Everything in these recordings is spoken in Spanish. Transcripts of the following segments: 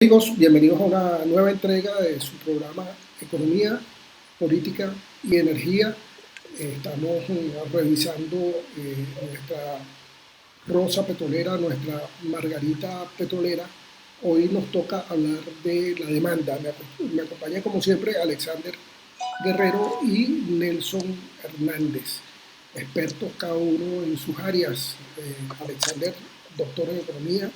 Amigos, bienvenidos a una nueva entrega de su programa Economía, Política y Energía. Estamos revisando nuestra rosa petrolera, nuestra margarita petrolera. Hoy nos toca hablar de la demanda. Me acompaña como siempre Alexander Guerrero y Nelson Hernández, expertos cada uno en sus áreas. Alexander, doctor en Economía.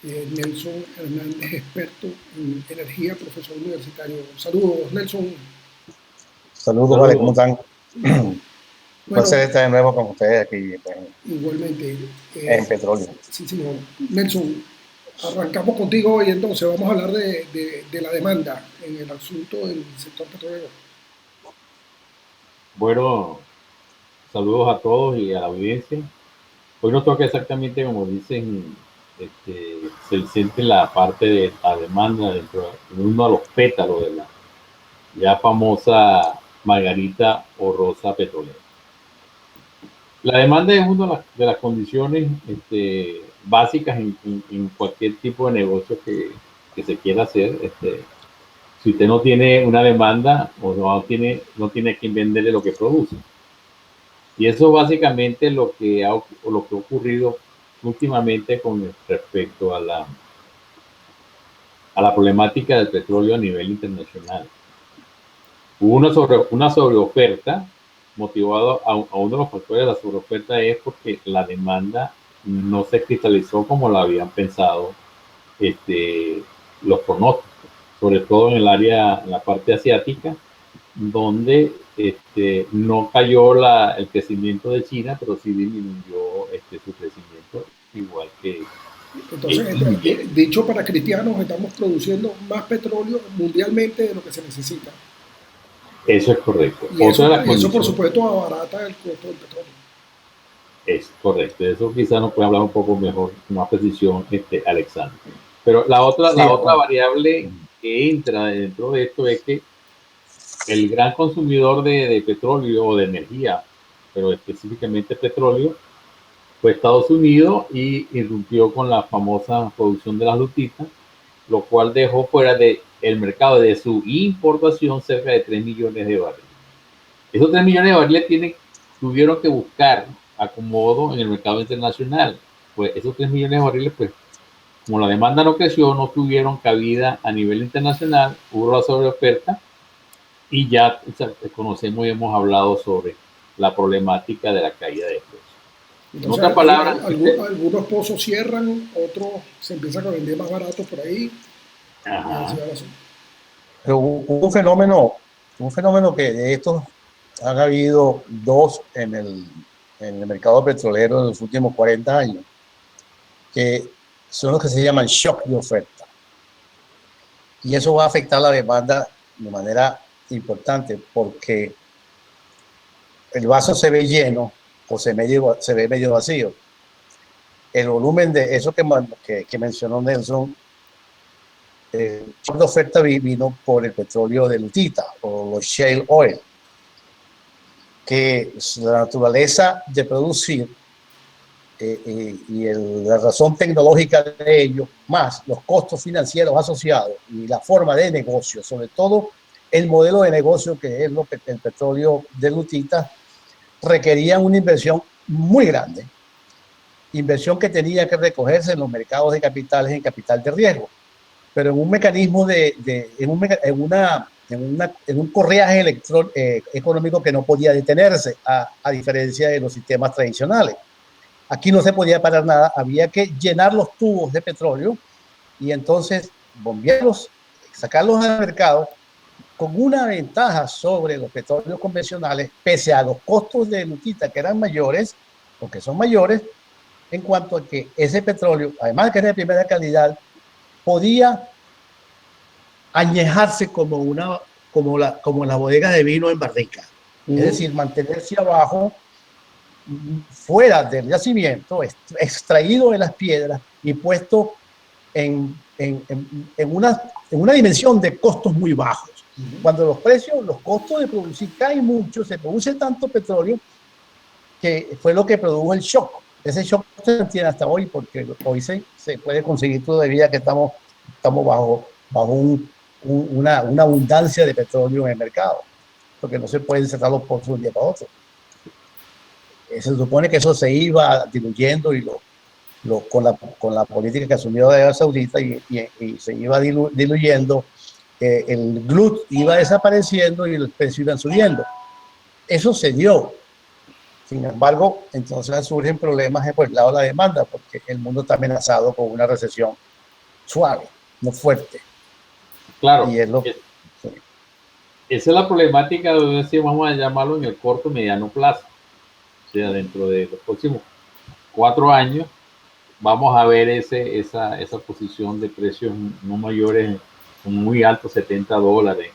Nelson Hernández, experto en energía, profesor universitario. Saludos, Nelson. Saludos, vale, ¿cómo están? Bueno, Placer estar de nuevo con ustedes aquí igualmente. en petróleo. Sí, señor. Nelson, arrancamos contigo hoy entonces. Vamos a hablar de la demanda en el asunto del sector petrolero. Bueno, saludos a todos y a la audiencia. Hoy nos toca exactamente como dicen, se siente la parte de la demanda dentro de uno de los pétalos de la ya famosa margarita o rosa petrolera. La demanda es una de las condiciones básicas en cualquier tipo de negocio que se quiera hacer. Si usted no tiene una demanda o no tiene a quien venderle lo que produce. Y eso básicamente es lo que ha ocurrido últimamente con respecto a la problemática del petróleo a nivel internacional. Hubo una sobreoferta, motivado a uno de los factores de la sobreoferta es porque la demanda no se cristalizó como lo habían pensado los pronósticos, sobre todo en la parte asiática, donde no cayó el crecimiento de China, pero sí disminuyó su crecimiento, igual que... Entonces, dicho para cristianos, estamos produciendo más petróleo mundialmente de lo que se necesita. Eso es correcto. Y eso por supuesto, abarata el costo del petróleo. Es correcto. Eso quizás nos puede hablar un poco mejor, con más precisión, Alexander. Pero la otra variable que entra dentro de esto es que el gran consumidor de petróleo o de energía, pero específicamente petróleo, fue Estados Unidos y irrumpió con la famosa producción de las lutitas, lo cual dejó fuera del mercado de su importación cerca de 3 millones de barriles. Esos 3 millones de barriles tuvieron que buscar acomodo en el mercado internacional. Pues esos 3 millones de barriles, pues, como la demanda no creció, no tuvieron cabida a nivel internacional, hubo la sobreoferta y ya conocemos y hemos hablado sobre la problemática de la caída de precios. Entonces, en otras palabras, algunos pozos cierran, otros se empiezan a vender más baratos por ahí. Pero hubo un fenómeno que de estos han habido dos en el mercado petrolero en los últimos 40 años, que son los que se llaman shock de oferta. Y eso va a afectar la demanda de manera importante porque el vaso se ve lleno o se ve medio vacío. El volumen de eso que mencionó Nelson, el shock de oferta vino por el petróleo de lutita o los shale oil, que la naturaleza de producir y la razón tecnológica de ello, más los costos financieros asociados y la forma de negocio, sobre todo el modelo de negocio que es el petróleo de lutita, requerían una inversión muy grande, inversión que tenía que recogerse en los mercados de capitales, en capital de riesgo, pero en un mecanismo en un correaje económico que no podía detenerse, a diferencia de los sistemas tradicionales. Aquí no se podía parar nada, había que llenar los tubos de petróleo y entonces bombearlos, sacarlos al mercado con una ventaja sobre los petróleos convencionales, pese a los costos de lutita que eran mayores, o que son mayores, en cuanto a que ese petróleo, además de que era de primera calidad, podía añejarse como las bodegas de vino en barrica. Es decir, mantenerse abajo, fuera del yacimiento, extraído de las piedras y puesto en una dimensión de costos muy bajos. Cuando los costos de producir caen mucho, se produce tanto petróleo que fue lo que produjo el shock. Ese shock se mantiene hasta hoy porque hoy se puede conseguir todavía que estamos estamos bajo una abundancia de petróleo en el mercado, porque no se pueden cerrar los pozos de un día para otro. Se supone que eso se iba diluyendo y con la política que asumió Arabia Saudita y se iba diluyendo, el glut iba desapareciendo y los precios iban subiendo. Eso se dio. Sin embargo, entonces surgen problemas por el lado de la demanda, porque el mundo está amenazado con una recesión suave, no fuerte. Claro, y es lo, sí. Esa es la problemática de, vamos a llamarlo, en el corto mediano plazo. O sea, dentro de los próximos 4 años vamos a ver esa posición de precios no mayores, muy altos, $70,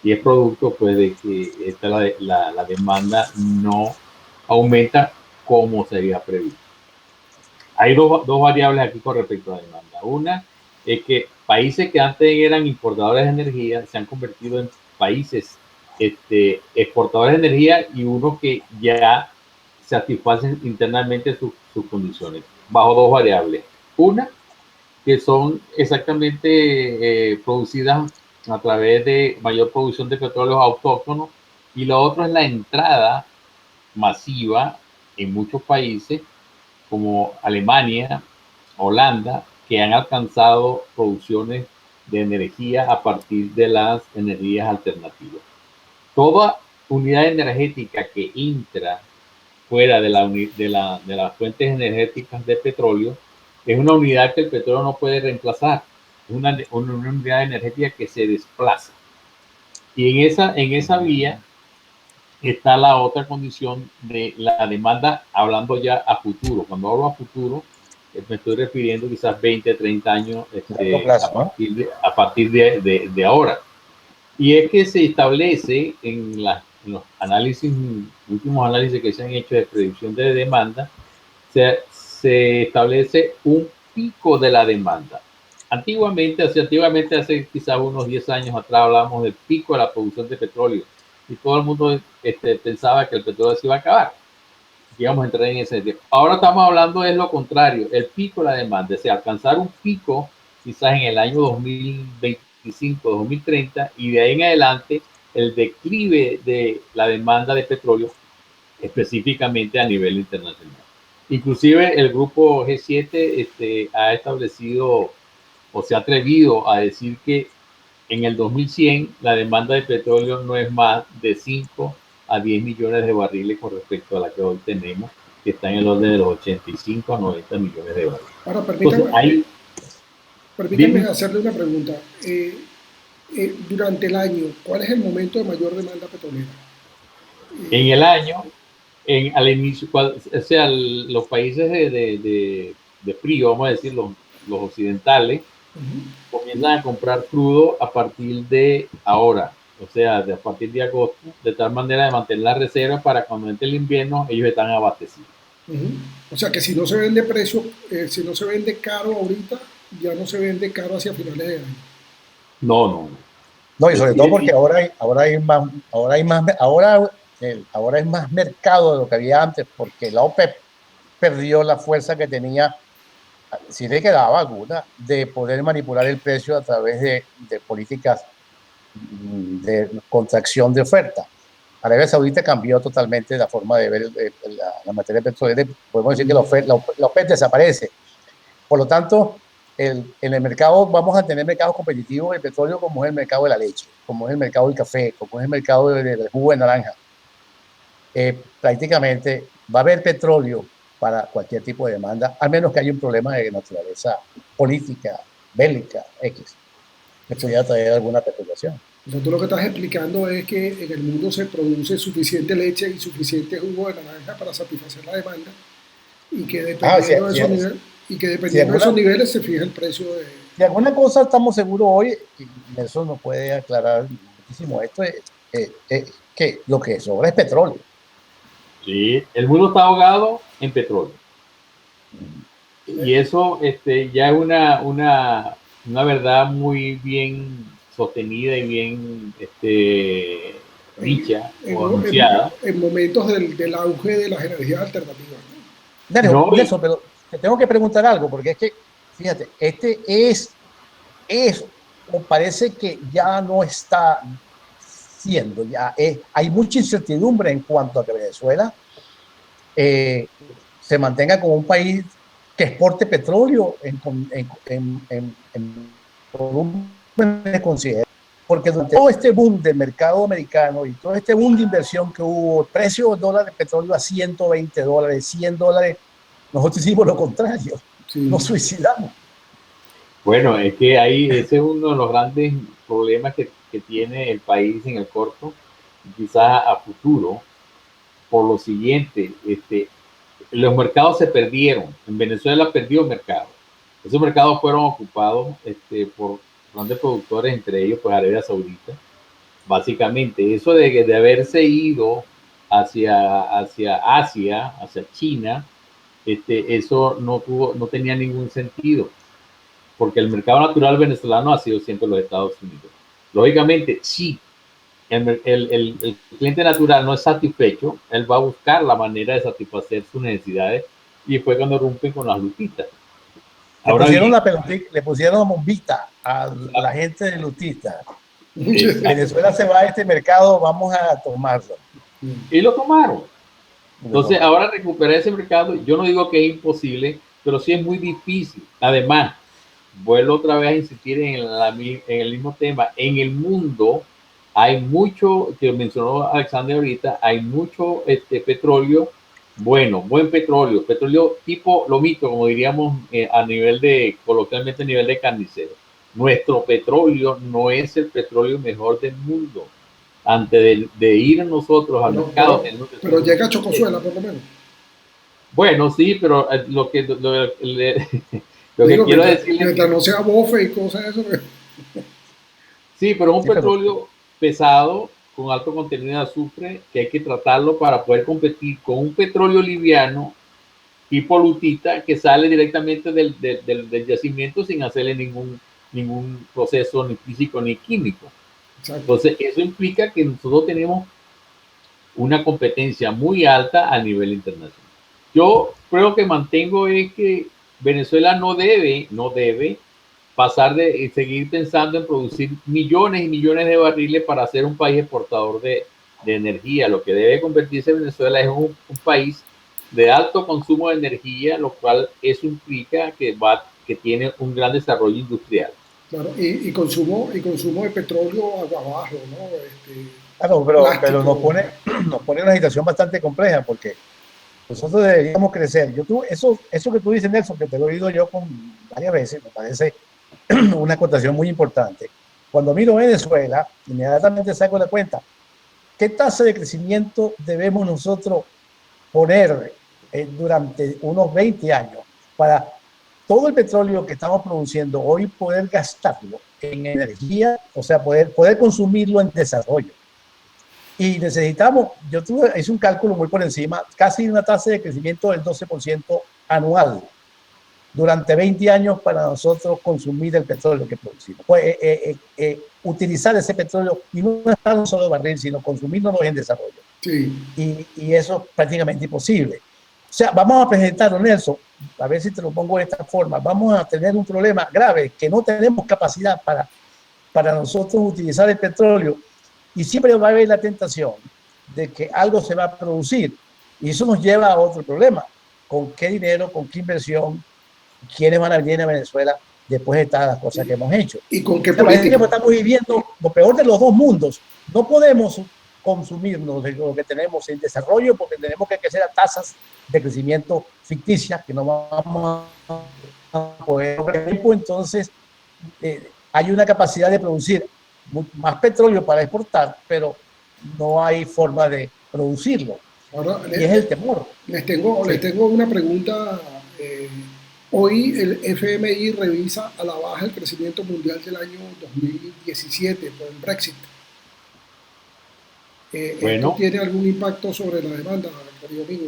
y es producto pues de que la demanda no aumenta como sería previsto. Hay dos variables aquí con respecto a la demanda. Una es que países que antes eran importadores de energía se han convertido en países exportadores de energía, y uno que ya satisfacen internamente sus condiciones, bajo dos variables. Una, que son exactamente producidas a través de mayor producción de petróleos autóctonos, y lo otro es la entrada masiva en muchos países como Alemania, Holanda, que han alcanzado producciones de energía a partir de las energías alternativas. Toda unidad energética que entra fuera de las fuentes energéticas de petróleo es una unidad que el petróleo no puede reemplazar. Es una unidad energética que se desplaza. Y en esa vía está la otra condición de la demanda, hablando ya a futuro. Cuando hablo a futuro, me estoy refiriendo quizás 20, 30 años a partir de ahora. Y es que se establece en los últimos análisis que se han hecho de predicción de demanda, se establece un pico de la demanda. Antiguamente, hace quizás unos 10 años atrás, hablábamos del pico de la producción de petróleo, y todo el mundo pensaba que el petróleo se iba a acabar, que íbamos a entrar en ese tiempo. Ahora estamos hablando de lo contrario, el pico de la demanda, alcanzar un pico quizás en el año 2025, 2030, y de ahí en adelante el declive de la demanda de petróleo, específicamente a nivel internacional. Inclusive el grupo G7 ha establecido, o se ha atrevido a decir, que en el 2100 la demanda de petróleo no es más de 5 a 10 millones de barriles con respecto a la que hoy tenemos, que está en el orden de los 85 a 90 millones de barriles. Ahora, permítame hacerle una pregunta. Durante el año, ¿cuál es el momento de mayor demanda petrolera? En el año, al inicio, o sea, los países de frío, vamos a decir, los occidentales, comienzan a comprar crudo a partir de ahora, o sea, a partir de agosto, de tal manera de mantener la reserva para cuando entre el invierno ellos están abastecidos. O sea que si no se vende si no se vende caro ahorita, ya no se vende caro hacia finales de año. No, y sobre todo porque ahora es más mercado de lo que había antes, porque la OPEP perdió la fuerza que tenía, si le quedaba alguna, de poder manipular el precio a través de políticas de contracción de oferta. Arabia Saudita cambió totalmente la forma de ver la materia petrolera. Podemos decir que la OPEP desaparece. Por lo tanto, en el mercado vamos a tener mercados competitivos del petróleo, como es el mercado de la leche, como es el mercado del café, como es el mercado del jugo de naranja. Prácticamente va a haber petróleo para cualquier tipo de demanda, al menos que haya un problema de naturaleza política, bélica, X, que pudiera traer alguna perturbación. O sea, tú lo que estás explicando es que en el mundo se produce suficiente leche y suficiente jugo de naranja para satisfacer la demanda, y que dependiendo de esos niveles se fija el precio de... De alguna cosa estamos seguros hoy, y Nelson nos puede aclarar muchísimo esto, que lo que sobra es petróleo. Sí, el mundo está ahogado en petróleo. Y eso ya es una verdad muy bien sostenida y bien dicha o anunciada. En momentos del auge de las energías alternativas. Nelson, pero te tengo que preguntar algo, porque es que, fíjate, eso parece que ya no está siendo, hay mucha incertidumbre en cuanto a que Venezuela se mantenga como un país que exporte petróleo en volúmenes considerables. Porque durante todo este boom del mercado americano y todo este boom de inversión que hubo, el precio del dólar de petróleo a $120, $100, nosotros hicimos lo contrario, Sí. nos suicidamos. Bueno, es que ahí ese es uno de los grandes problemas que tiene el país en el corto, quizás a futuro, por lo siguiente, los mercados se perdieron. En Venezuela perdió mercado. Esos mercados fueron ocupados por grandes productores, entre ellos pues Arabia Saudita. Básicamente, eso de haberse ido hacia Asia, hacia China, eso no tenía ningún sentido, porque el mercado natural venezolano ha sido siempre los Estados Unidos. Lógicamente, sí, el cliente natural no es satisfecho, él va a buscar la manera de satisfacer sus necesidades, y fue cuando rompen con las lutitas. Ahora le pusieron bombita a la gente de lutita. Venezuela se va a este mercado, vamos a tomarlo. Y lo tomaron. Entonces, ahora recuperar ese mercado, yo no digo que es imposible, pero sí es muy difícil. Además, vuelvo otra vez a insistir en el mismo tema. En el mundo hay mucho, que mencionó Alexander ahorita, hay mucho petróleo, buen petróleo tipo lomito, como diríamos coloquialmente a nivel de carnicero. Nuestro petróleo no es el petróleo mejor del mundo. Antes de ir nosotros al mercado. Pero llega a Chocosuela, por lo menos. Bueno, sí, pero lo que quiero decir. Mientras no sea bofe y cosas de eso. Sí, pero es un petróleo pesado, con alto contenido de azufre, que hay que tratarlo para poder competir con un petróleo liviano tipo lutita que sale directamente del yacimiento sin hacerle ningún proceso ni físico ni químico. Exacto. Entonces, eso implica que nosotros tenemos una competencia muy alta a nivel internacional. Yo creo que mantengo es que Venezuela no debe pasar de seguir pensando en producir millones y millones de barriles para ser un país exportador de energía. Lo que debe convertirse Venezuela es un país de alto consumo de energía, lo cual eso implica que tiene un gran desarrollo industrial. Claro, y consumo de petróleo agua abajo, ¿no? Claro, pero nos pone una situación bastante compleja, porque nosotros deberíamos crecer. Eso que tú dices, Nelson, que te lo he oído yo varias veces, me parece una acotación muy importante. Cuando miro Venezuela, inmediatamente saco la cuenta, ¿qué tasa de crecimiento debemos nosotros poner durante unos 20 años para todo el petróleo que estamos produciendo hoy poder gastarlo en energía, o sea, poder consumirlo en desarrollo? Y necesitamos, hice un cálculo muy por encima, casi una tasa de crecimiento del 12% anual durante 20 años para nosotros consumir el petróleo que producimos. Pues, utilizar ese petróleo y no estar un solo barril, sino consumirlo en desarrollo. Sí. Y eso es prácticamente imposible. O sea, vamos a presentarlo, Nelson, a ver si te lo pongo de esta forma. Vamos a tener un problema grave, que no tenemos capacidad para nosotros utilizar el petróleo, y siempre va a haber la tentación de que algo se va a producir, y eso nos lleva a otro problema. ¿Con qué dinero, con qué inversión, quiénes van a venir a Venezuela después de todas las cosas que hemos hecho? ¿Y con qué política? Estamos viviendo lo peor de los dos mundos. No podemos consumirnos de lo que tenemos en desarrollo, porque tenemos que crecer a tasas de crecimiento ficticias que no vamos a poder. Entonces, hay una capacidad de producir más petróleo para exportar, pero no hay forma de producirlo. Ahora, y es el temor. Les tengo una pregunta. Hoy el FMI revisa a la baja el crecimiento mundial del año 2017 por el Brexit. Bueno, ¿Esto tiene algún impacto sobre la demanda, querido amigo?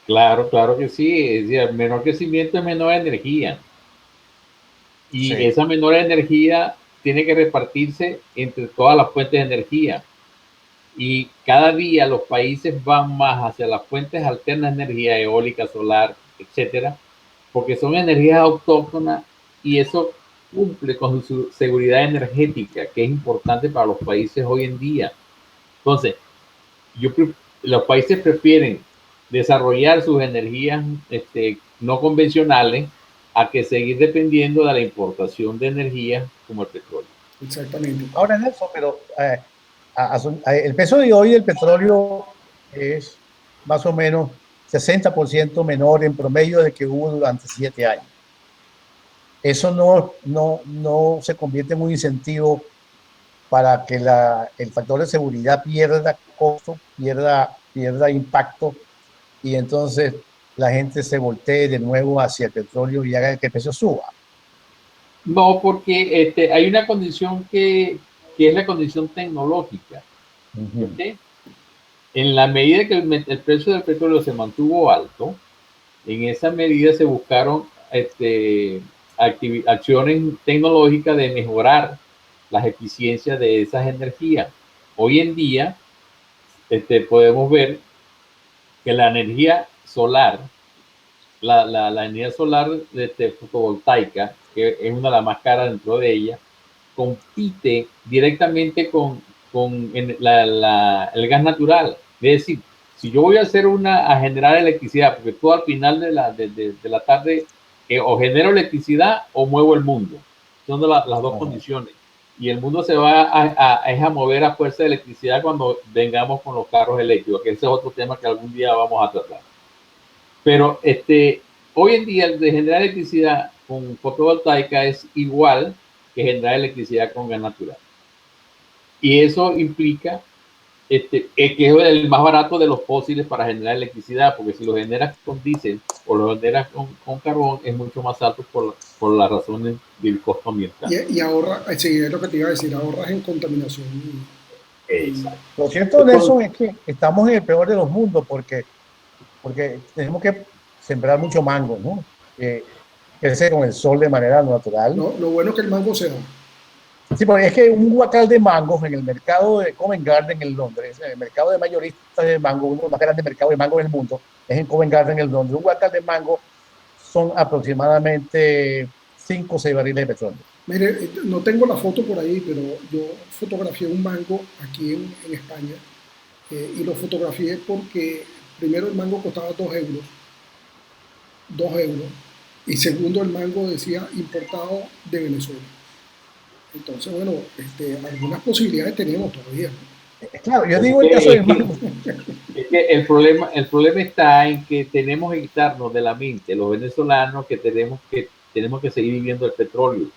Claro que sí. Es decir, menor crecimiento es menor energía. Y esa menor energía tiene que repartirse entre todas las fuentes de energía. Y cada día los países van más hacia las fuentes alternas de energía, eólica, solar, etcétera, porque son energías autóctonas, y eso cumple con su seguridad energética, que es importante para los países hoy en día. Entonces, los países prefieren desarrollar sus energías no convencionales a que seguir dependiendo de la importación de energía como el petróleo. Exactamente. Ahora, Nelson, pero el peso de hoy del petróleo es más o menos 60% menor en promedio de que hubo durante 7 años. Eso no se convierte en un incentivo para que el factor de seguridad pierda costo, pierda impacto, y entonces la gente se voltee de nuevo hacia el petróleo y haga que el precio suba. No, porque hay una condición que es la condición tecnológica. ¿Okay? En la medida que el precio del petróleo se mantuvo alto, en esa medida se buscaron acciones tecnológicas de mejorar las eficiencias de esas energías. Hoy en día podemos ver que la energía solar, la energía solar fotovoltaica, que es una de las más caras dentro de ella, compite directamente con el gas natural. Es decir, si yo voy a generar electricidad, porque tú al final de la tarde o genero electricidad o muevo el mundo. Son las dos condiciones. Y el mundo se va a mover a fuerza de electricidad cuando vengamos con los carros eléctricos, que ese es otro tema que algún día vamos a tratar. Pero hoy en día el de generar electricidad con fotovoltaica es igual que generar electricidad con gas natural. Y eso implica que es el más barato de los fósiles para generar electricidad, porque si lo generas con diésel o lo generas con carbón es mucho más alto por las razones del costo ambiental. Y ahorra, sí, es lo que te iba a decir, ahorras en contaminación. Exacto. Lo cierto, Nelson, es que estamos en el peor de los mundos porque tenemos que sembrar mucho mango, ¿no? Crece con el sol de manera natural. Lo bueno es que el mango se da. Sí, porque es que un guacal de mangos en el mercado de Covent Garden en Londres, en el mercado de mayoristas de mango, uno de los más grandes mercados de mango en el mundo, es en Covent Garden en Londres. Un guacal de mango son aproximadamente 5 o 6 barriles de petróleo. Mire, no tengo la foto por ahí, pero yo fotografié un mango aquí en España y lo fotografié porque primero el mango costaba 2 euros, y segundo el mango decía importado de Venezuela. Entonces, bueno, algunas posibilidades tenemos todavía. Claro, yo digo el caso del mango. Es que el problema está en que tenemos que quitarnos de la mente los venezolanos que tenemos que seguir viviendo el petróleo.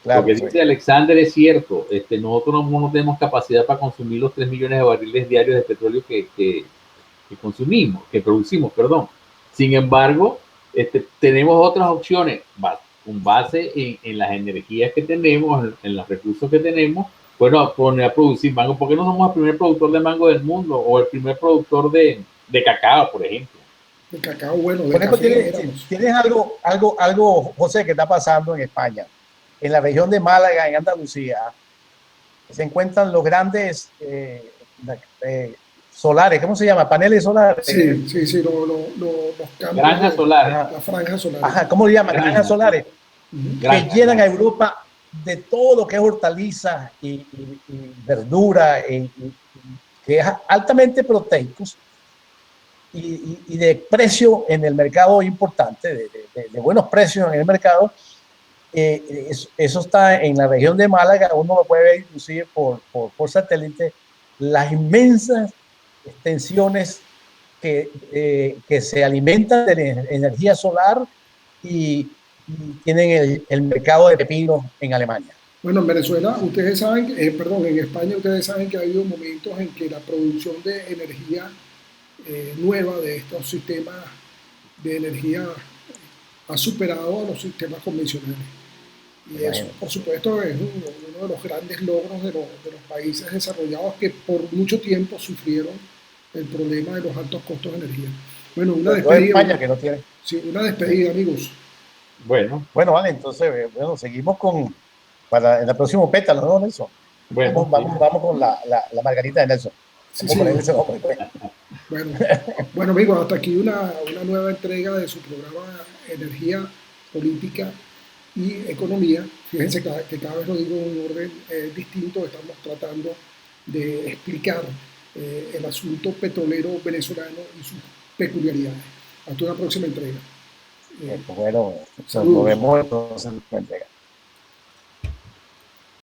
Claro, lo que dice Alexander es cierto. Nosotros no tenemos capacidad para consumir los 3 millones de barriles diarios de petróleo que producimos. Sin embargo, tenemos otras opciones con base en las energías que tenemos, en los recursos que tenemos. Bueno, poner a producir mango. ¿Por qué no somos el primer productor de mango del mundo o el primer productor de cacao, por ejemplo? De cacao, bueno, de café. ¿Tienes algo, José, que está pasando en España? En la región de Málaga, en Andalucía, se encuentran los grandes solares, ¿cómo se llama? Paneles solares. Sí, los campos. Granjas solares. Las franjas solares. Ajá, ¿cómo le llaman? Granjas solares. Que llenan a Europa de todo lo que es hortaliza y verdura, que es altamente proteicos y de precio en el mercado importante, de buenos precios en el mercado. Eso está en la región de Málaga. Uno lo puede ver inclusive por satélite, las inmensas extensiones que se alimentan de la energía solar y tienen el mercado de pepino en Alemania. Bueno, en Venezuela, ustedes saben, en España ustedes saben que ha habido momentos en que la producción de energía nueva de estos sistemas de energía ha superado a los sistemas convencionales. Y eso, por supuesto, es uno de los grandes logros de los países desarrollados que por mucho tiempo sufrieron el problema de los altos costos de energía. Bueno, una despedida. España, que no tiene. Sí, una despedida, amigos. Bueno, vale, entonces, seguimos para el próximo pétalo, ¿no, Nelson? Bueno, vamos con la margarita de Nelson. Sí. Bueno, amigos, hasta aquí una nueva entrega de su programa Energía, Política y economía. Fíjense que cada vez lo digo en un orden distinto, estamos tratando de explicar el asunto petrolero venezolano y sus peculiaridades. Hasta una próxima entrega. Bueno, nos vemos entonces en la entrega.